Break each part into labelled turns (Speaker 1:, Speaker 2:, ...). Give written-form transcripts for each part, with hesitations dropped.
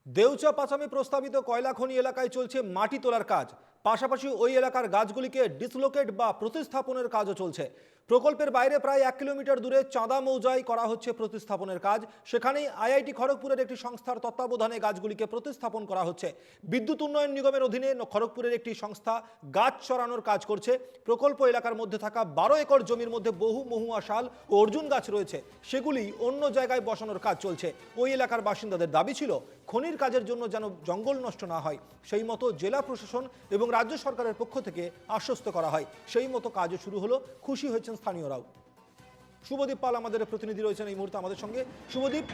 Speaker 1: দেউচা পাচামি প্রস্তাবিত কয়লা খনি এলাকায় চলছে মাটি তোলার কাজ। পাশাপাশি ওই এলাকার গাছগুলিকে ডিসলোকেট বা প্রতিস্থাপনের কাজও চলছে। প্রকল্পের বাইরে প্রায় 1 কিলোমিটার দূরে চাঁদা মৌজায় করা হচ্ছে প্রতিস্থাপনের কাজ। সেখানেই আইআইটি খড়গপুরের একটি সংস্থার তত্ত্বাবধানে গাছগুলিকে প্রতিস্থাপন করা হচ্ছে। বিদ্যুৎ উন্নয়ন নিগমের অধীনে খড়গপুরের একটি সংস্থা গাছ চড়ানোর কাজ করছে। প্রকল্প এলাকার মধ্যে থাকা 12 একর জমির মধ্যে বহু মহুয়া শাল ও অর্জুন গাছ রয়েছে, সেগুলি অন্য জায়গায় বসানোর কাজ চলছে। ওই এলাকার বাসিন্দাদের দাবি ছিল খনির কাজের জন্য যেন জঙ্গল নষ্ট না হয়, সেই মতো জেলা প্রশাসন এবং রাজ্য সরকারের পক্ষ থেকে আশ্বস্ত করা হয়। সেই মতো কাজও শুরু হলো, খুশি হয়েছেন স্থানীয়রাও। শুভদীপ পাল আমাদের প্রতিনিধি রয়েছেন এই মুহূর্তে আমাদের সঙ্গে। শুভদীপ,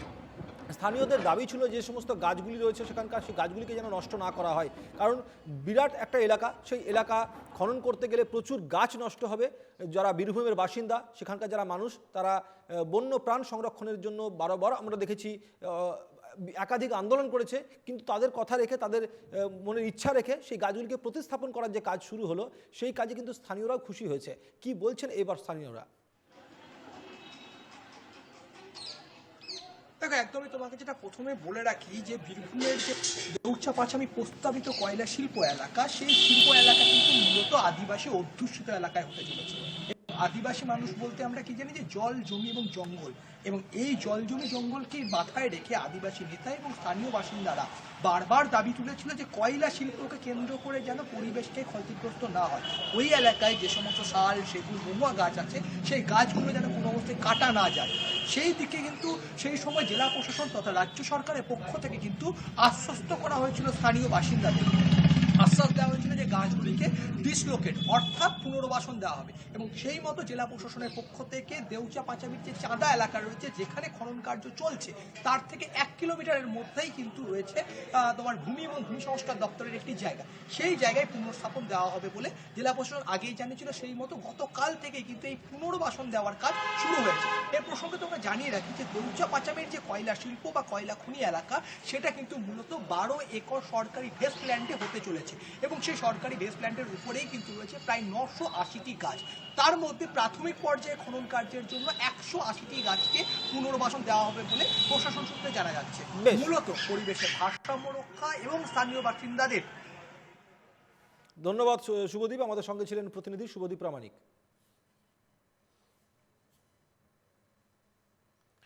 Speaker 1: স্থানীয়দের দাবি ছিল যে সমস্ত গাছগুলি রয়েছে সেখানকার সেই গাছগুলিকে যেন নষ্ট না করা হয়, কারণ বিরাট একটা এলাকা, সেই এলাকা খনন করতে গেলে প্রচুর গাছ নষ্ট হবে। যারা বীরভূমের বাসিন্দা, সেখানকার যারা মানুষ, তারা বন্য প্রাণ সংরক্ষণের জন্য বারবার আমরা দেখেছি একাধিক আন্দোলন করেছে, কিন্তু তাদের কথা রেখে, তাদের মনের ইচ্ছা রেখে সেই গাছগুলিকে প্রতিস্থাপন করার যে কাজ শুরু হলো, সেই কাজে কিন্তু স্থানীয়রাও খুশি হয়েছে। কি বলছেন এবার স্থানীয়রা?
Speaker 2: দেখো, একদমই তোমাকে যেটা প্রথমে বলে রাখি যে বীরভূমের যে দেউচা পাচামি প্রস্তাবিত কয়লা শিল্প এলাকা, সেই শিল্প এলাকা কিন্তু মূলত আদিবাসী অধ্যুষিত এলাকায় হতে চলেছে। আদিবাসী মানুষ বলতে আমরা কি জানি যে জল, জমি এবং জঙ্গল, এবং এই জল, জমি, জঙ্গলকে মাথায় রেখে আদিবাসী নেতা এবং স্থানীয় বাসিন্দারা বারবার দাবি তুলেছিল যে কয়লা শিল্পকে কেন্দ্র করে যেন পরিবেশকে ক্ষতিগ্রস্ত না হয়। ওই এলাকায় যে সমস্ত শাল, সেগুন, মহুয়া গাছ আছে, সেই গাছগুলো যেন কোনো অবস্থায় কাটা না যায়, সেই দিকে কিন্তু সেই সময় জেলা প্রশাসন তথা রাজ্য সরকারের পক্ষ থেকে কিন্তু আশ্বস্ত করা হয়েছিল স্থানীয় বাসিন্দাদের। আশ্বাস দেওয়া হয়েছিল যে গাছগুলিকে ডিসলোকেট অর্থাৎ পুনর্বাসন দেওয়া হবে, এবং সেই মতো জেলা প্রশাসনের পক্ষ থেকে দেউচা পাচামির যে চাঁদা এলাকা রয়েছে, যেখানে খনন কার্য চলছে, তার থেকে 1 কিলোমিটারের মধ্যেই কিন্তু রয়েছে তোমার ভূমি এবং ভূমি সংস্কার দপ্তরের একটি জায়গা। সেই জায়গায় পুনর্স্থাপন দেওয়া হবে বলে জেলা প্রশাসন আগেই জানিয়েছিল। সেই মতো গতকাল থেকে কিন্তু এই পুনর্বাসন দেওয়ার কাজ শুরু হয়েছে। এর প্রসঙ্গে তোমরা জানিয়ে রাখি যে দেউচা পাচামির যে কয়লা শিল্প বা কয়লা খনি এলাকা, সেটা কিন্তু মূলত 12 একর সরকারি ভেস্টল্যান্ডে হতে চলেছে, এবং সেই সরকারি ভেস্টল্যান্ডের উপরেই কিন্তু রয়েছে প্রায় 980টি গাছ। তার মধ্যে প্রাথমিক পর্যায়ে খনন কার্যের জন্য 180টি গাছকে পুনর্বাসন দেওয়া হবে বলে প্রশাসন সূত্রে জানা যাচ্ছে। মূলত পরিবেশের ভারসাম্য রক্ষা এবং স্থানীয় বাসিন্দাদের।
Speaker 1: ধন্যবাদ শুভদীপ, আমাদের সঙ্গে ছিলেন প্রতিনিধি শুভদীপ প্রামাণিক।